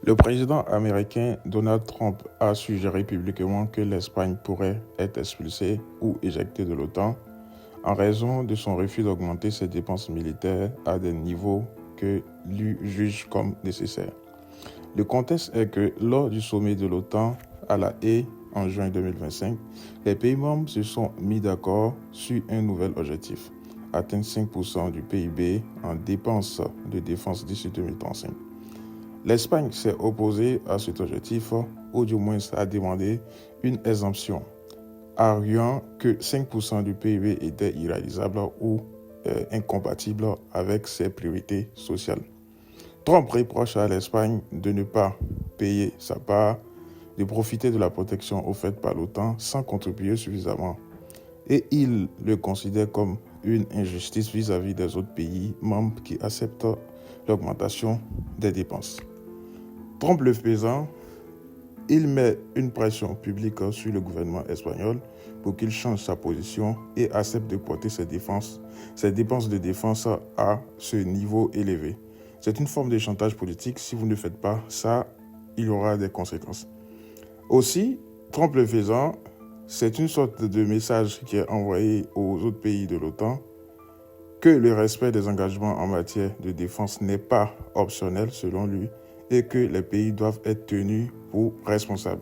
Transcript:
Le président américain Donald Trump a suggéré publiquement que l'Espagne pourrait être expulsée ou éjectée de l'OTAN en raison de son refus d'augmenter ses dépenses militaires à des niveaux que lui juge comme nécessaires. Le contexte est que lors du sommet de l'OTAN à La Haye en juin 2025, les pays membres se sont mis d'accord sur un nouvel objectif, atteindre 5% du PIB en dépenses de défense d'ici 2035. L'Espagne s'est opposée à cet objectif, ou du moins a demandé une exemption, arguant que 5% du PIB était irréalisable ou incompatible avec ses priorités sociales. Trump reproche à l'Espagne de ne pas payer sa part, de profiter de la protection offerte par l'OTAN sans contribuer suffisamment. Et il le considère comme une injustice vis-à-vis des autres pays membres qui acceptent l'augmentation des dépenses. Trump le faisant, il met une pression publique sur le gouvernement espagnol pour qu'il change sa position et accepte de porter ses dépenses de défense à ce niveau élevé. C'est une forme de chantage politique. Si vous ne faites pas ça, il y aura des conséquences. Aussi, Trump le faisant, c'est une sorte de message qui est envoyé aux autres pays de l'OTAN que le respect des engagements en matière de défense n'est pas optionnel selon lui et que les pays doivent être tenus pour responsables.